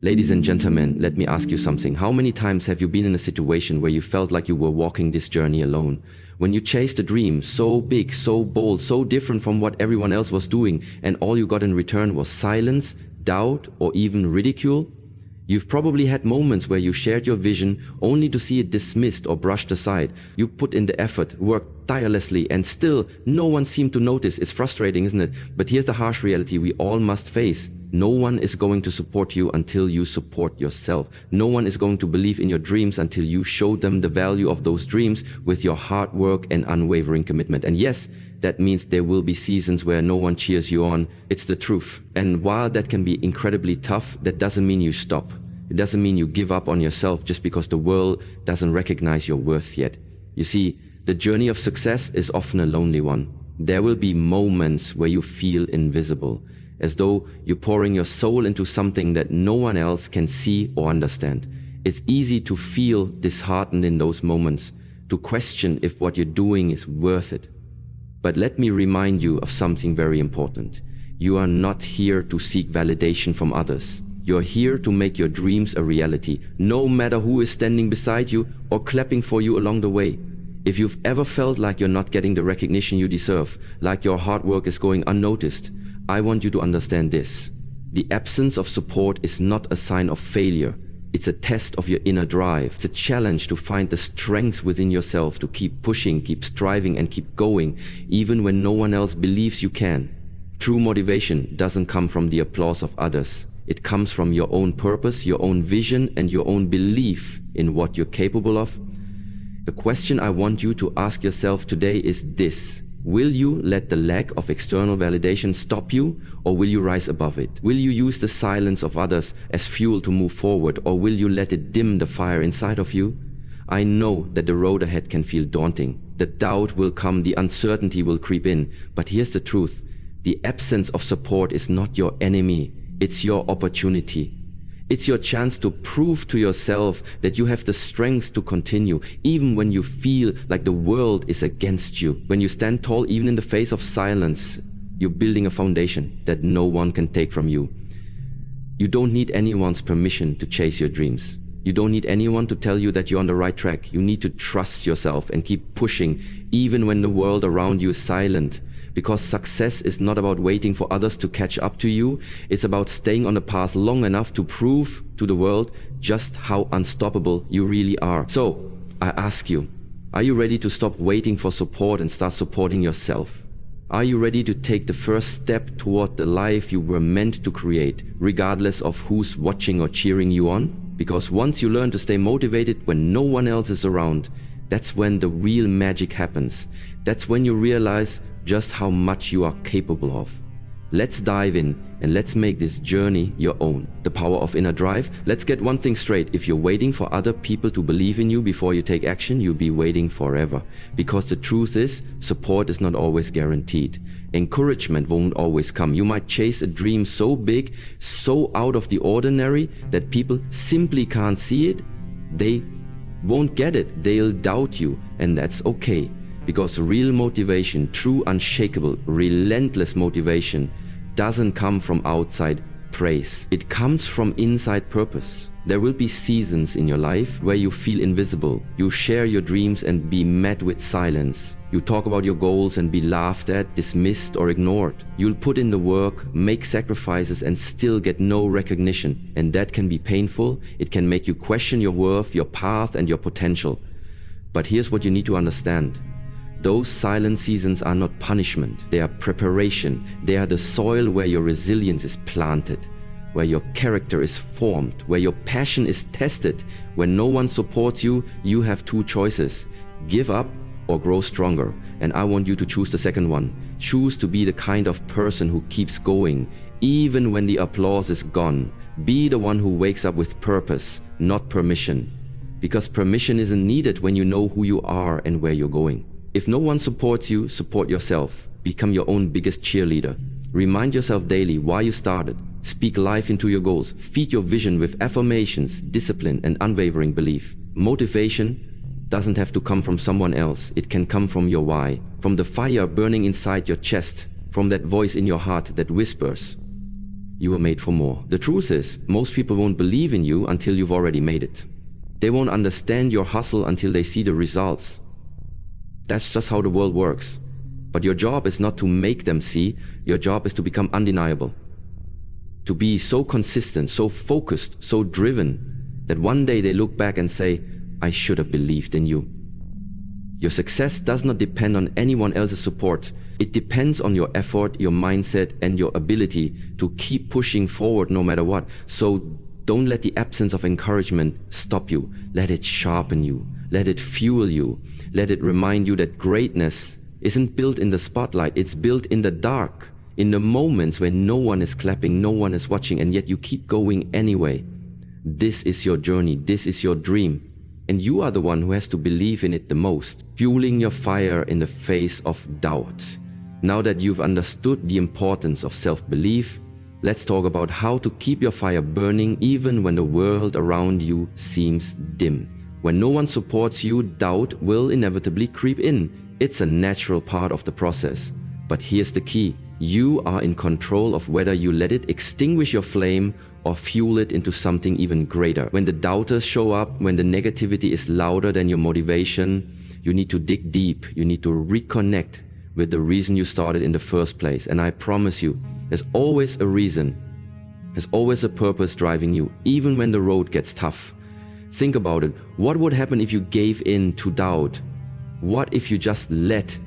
Ladies and gentlemen, let me ask you something. How many times have you been in a situation where you felt like you were walking this journey alone? When you chased a dream so big, so bold, so different from what everyone else was doing, and all you got in return was silence, doubt, or even ridicule? You've probably had moments where you shared your vision only to see it dismissed or brushed aside. You put in the effort, worked tirelessly, and still no one seemed to notice. It's frustrating, isn't it? But here's the harsh reality we all must face. No one is going to support you until you support yourself. No one is going to believe in your dreams until you show them the value of those dreams with your hard work and unwavering commitment. And yes, that means there will be seasons where no one cheers you on. It's the truth. And while that can be incredibly tough, that doesn't mean you stop. It doesn't mean you give up on yourself just because the world doesn't recognize your worth yet. You see, the journey of success is often a lonely one. There will be moments where you feel invisible, as though you're pouring your soul into something that no one else can see or understand. It's easy to feel disheartened in those moments, to question if what you're doing is worth it. But let me remind you of something very important. You are not here to seek validation from others. You're here to make your dreams a reality, no matter who is standing beside you or clapping for you along the way. If you've ever felt like you're not getting the recognition you deserve, like your hard work is going unnoticed, I want you to understand this. The absence of support is not a sign of failure. It's a test of your inner drive. It's a challenge to find the strength within yourself to keep pushing, keep striving, and keep going, even when no one else believes you can. True motivation doesn't come from the applause of others. It comes from your own purpose, your own vision, and your own belief in what you're capable of. The question I want you to ask yourself today is this. Will you let the lack of external validation stop you, or will you rise above it? Will you use the silence of others as fuel to move forward, or will you let it dim the fire inside of you? I know that the road ahead can feel daunting. The doubt will come, the uncertainty will creep in. But here's the truth. The absence of support is not your enemy. It's your opportunity. It's your chance to prove to yourself that you have the strength to continue, even when you feel like the world is against you. When you stand tall, even in the face of silence, you're building a foundation that no one can take from you. You don't need anyone's permission to chase your dreams. You don't need anyone to tell you that you're on the right track. You need to trust yourself and keep pushing, even when the world around you is silent. Because success is not about waiting for others to catch up to you. It's about staying on the path long enough to prove to the world just how unstoppable you really are. So, I ask you, are you ready to stop waiting for support and start supporting yourself? Are you ready to take the first step toward the life you were meant to create, regardless of who's watching or cheering you on? Because once you learn to stay motivated when no one else is around, that's when the real magic happens. That's when you realize just how much you are capable of. Let's dive in and let's make this journey your own. The power of inner drive. Let's get one thing straight. If you're waiting for other people to believe in you before you take action, you'll be waiting forever. Because the truth is, support is not always guaranteed. Encouragement won't always come. You might chase a dream so big, so out of the ordinary, that people simply can't see it. They won't get it. They'll doubt you, and that's okay. Because real motivation, true, unshakable, relentless motivation doesn't come from outside praise. It comes from inside purpose. There will be seasons in your life where you feel invisible. You share your dreams and be met with silence. You talk about your goals and be laughed at, dismissed, or ignored. You'll put in the work, make sacrifices, and still get no recognition. And that can be painful. It can make you question your worth, your path, and your potential. But here's what you need to understand. Those silent seasons are not punishment. They are preparation. They are the soil where your resilience is planted, where your character is formed, where your passion is tested. When no one supports you, you have two choices: give up or grow stronger. And I want you to choose the second one. Choose to be the kind of person who keeps going, even when the applause is gone. Be the one who wakes up with purpose, not permission. Because permission isn't needed when you know who you are and where you're going. If no one supports you, support yourself. Become your own biggest cheerleader. Remind yourself daily why you started. Speak life into your goals. Feed your vision with affirmations, discipline, and unwavering belief. Motivation doesn't have to come from someone else. It can come from your why, from the fire burning inside your chest, from that voice in your heart that whispers, You were made for more. The truth is, most people won't believe in you until you've already made it. They won't understand your hustle until they see the results. That's just how the world works. But your job is not to make them see, your job is to become undeniable. To be so consistent, so focused, so driven, that one day they look back and say, I should have believed in you. Your success does not depend on anyone else's support. It depends on your effort, your mindset, and your ability to keep pushing forward no matter what. So don't let the absence of encouragement stop you. Let it sharpen you. Let it fuel you. Let it remind you that greatness isn't built in the spotlight. It's built in the dark, in the moments when no one is clapping, no one is watching, and yet you keep going anyway. This is your journey. This is your dream. And you are the one who has to believe in it the most, fueling your fire in the face of doubt. Now that you've understood the importance of self-belief, let's talk about how to keep your fire burning even when the world around you seems dim. When no one supports you, doubt will inevitably creep in. It's a natural part of the process. But here's the key. You are in control of whether you let it extinguish your flame or fuel it into something even greater. When the doubters show up, when the negativity is louder than your motivation, you need to dig deep. You need to reconnect with the reason you started in the first place. And I promise you, there's always a reason. There's always a purpose driving you, even when the road gets tough. Think about it. What would happen if you gave in to doubt? What if you just let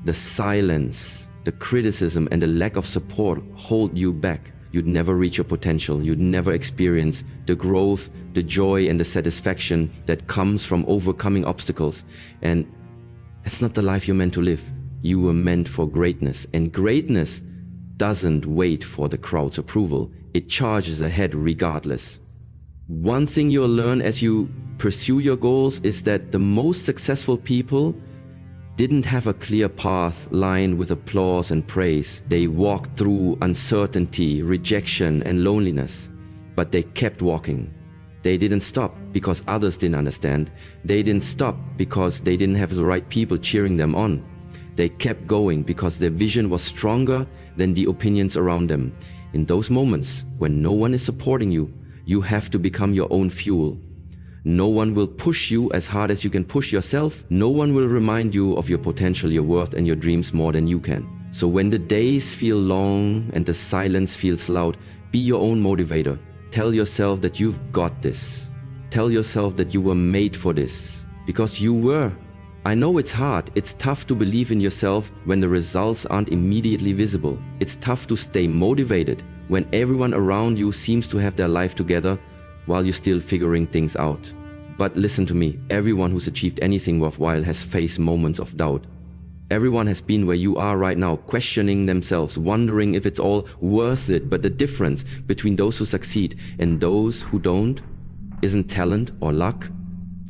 the silence, the criticism, and the lack of support hold you back? You'd never reach your potential. You'd never experience the growth, the joy, and the satisfaction that comes from overcoming obstacles. And that's not the life you're meant to live. You were meant for greatness. And greatness doesn't wait for the crowd's approval. It charges ahead regardless. One thing you'll learn as you pursue your goals is that the most successful people didn't have a clear path lined with applause and praise. They walked through uncertainty, rejection, and loneliness, but they kept walking. They didn't stop because others didn't understand. They didn't stop because they didn't have the right people cheering them on. They kept going because their vision was stronger than the opinions around them. In those moments when no one is supporting you, you have to become your own fuel. No one will push you as hard as you can push yourself. No one will remind you of your potential, your worth, and your dreams more than you can. So when the days feel long and the silence feels loud, be your own motivator. Tell yourself that you've got this. Tell yourself that you were made for this. Because you were. I know it's hard. It's tough to believe in yourself when the results aren't immediately visible. It's tough to stay motivated when everyone around you seems to have their life together while you're still figuring things out. But listen to me, everyone who's achieved anything worthwhile has faced moments of doubt. Everyone has been where you are right now, questioning themselves, wondering if it's all worth it. But the difference between those who succeed and those who don't isn't talent or luck,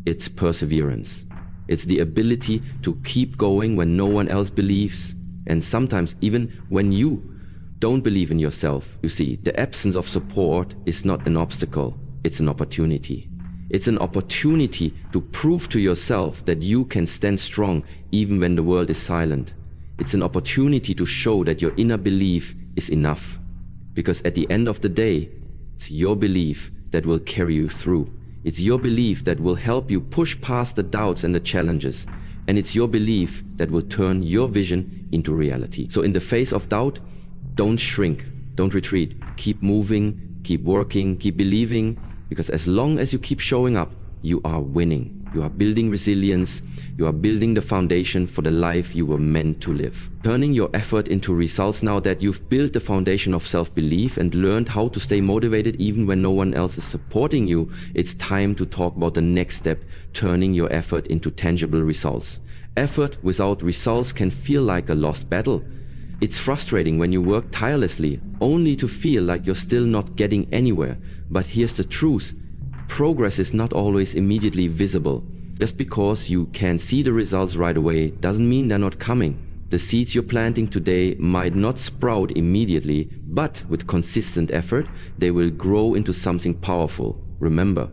it's perseverance. It's the ability to keep going when no one else believes, and sometimes even when you don't believe in yourself. You see, the absence of support is not an obstacle. It's an opportunity. It's an opportunity to prove to yourself that you can stand strong even when the world is silent. It's an opportunity to show that your inner belief is enough. Because at the end of the day, it's your belief that will carry you through. It's your belief that will help you push past the doubts and the challenges. And it's your belief that will turn your vision into reality. So in the face of doubt, don't shrink, don't retreat. Keep moving, keep working, keep believing. Because as long as you keep showing up, you are winning. You are building resilience. You are building the foundation for the life you were meant to live. Turning your effort into results now that you've built the foundation of self-belief and learned how to stay motivated even when no one else is supporting you, it's time to talk about the next step, turning your effort into tangible results. Effort without results can feel like a lost battle. It's frustrating when you work tirelessly, only to feel like you're still not getting anywhere. But here's the truth. Progress is not always immediately visible. Just because you can see the results right away doesn't mean they're not coming. The seeds you're planting today might not sprout immediately, but with consistent effort, they will grow into something powerful. Remember,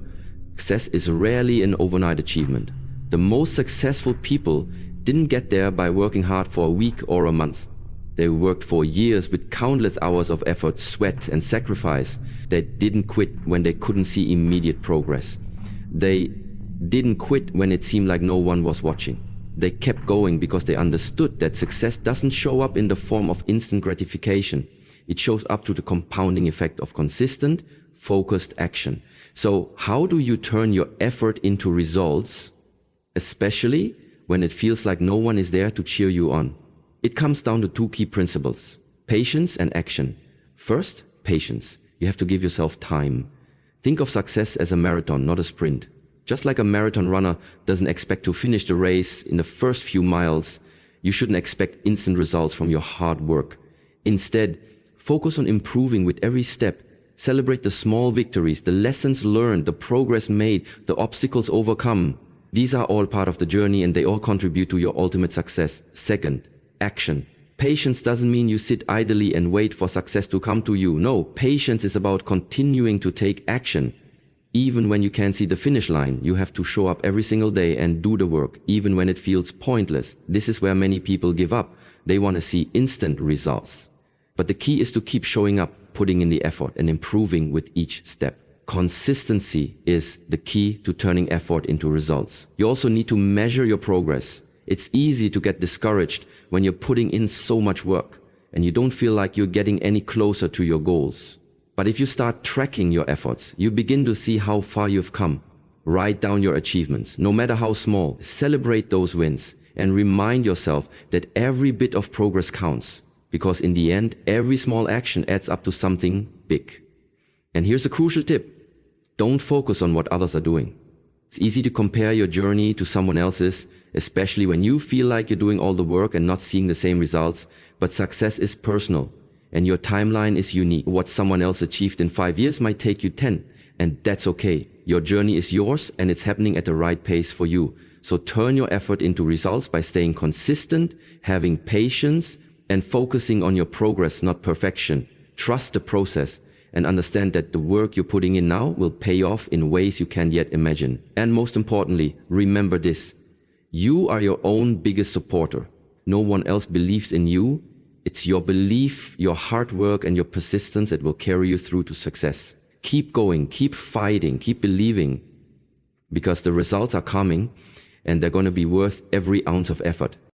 success is rarely an overnight achievement. The most successful people didn't get there by working hard for a week or a month. They worked for years with countless hours of effort, sweat, and sacrifice. They didn't quit when they couldn't see immediate progress. They didn't quit when it seemed like no one was watching. They kept going because they understood that success doesn't show up in the form of instant gratification. It shows up through the compounding effect of consistent, focused action. So how do you turn your effort into results, especially when it feels like no one is there to cheer you on? It comes down to two key principles: patience and action. First, patience. You have to give yourself time. Think of success as a marathon, not a sprint. Just like a marathon runner doesn't expect to finish the race in the first few miles, you shouldn't expect instant results from your hard work. Instead, focus on improving with every step. Celebrate the small victories, the lessons learned, the progress made, the obstacles overcome. These are all part of the journey and they all contribute to your ultimate success. Second, action. Patience doesn't mean you sit idly and wait for success to come to you. No, patience is about continuing to take action. Even when you can't see the finish line, you have to show up every single day and do the work, even when it feels pointless. This is where many people give up. They want to see instant results. But the key is to keep showing up, putting in the effort, and improving with each step. Consistency is the key to turning effort into results. You also need to measure your progress. It's easy to get discouraged when you're putting in so much work and you don't feel like you're getting any closer to your goals. But if you start tracking your efforts, you begin to see how far you've come. Write down your achievements, no matter how small. Celebrate those wins and remind yourself that every bit of progress counts, because in the end, every small action adds up to something big. And here's a crucial tip: don't focus on what others are doing. It's easy to compare your journey to someone else's, especially when you feel like you're doing all the work and not seeing the same results. But success is personal and your timeline is unique. What someone else achieved in 5 years might take you 10, and that's okay. Your journey is yours and it's happening at the right pace for you. So turn your effort into results by staying consistent, having patience, and focusing on your progress, not perfection. Trust the process and understand that the work you're putting in now will pay off in ways you can't yet imagine. And most importantly, remember this: you are your own biggest supporter. No one else believes in you. It's your belief, your hard work, and your persistence that will carry you through to success. Keep going, keep fighting, keep believing, because the results are coming and they're going to be worth every ounce of effort.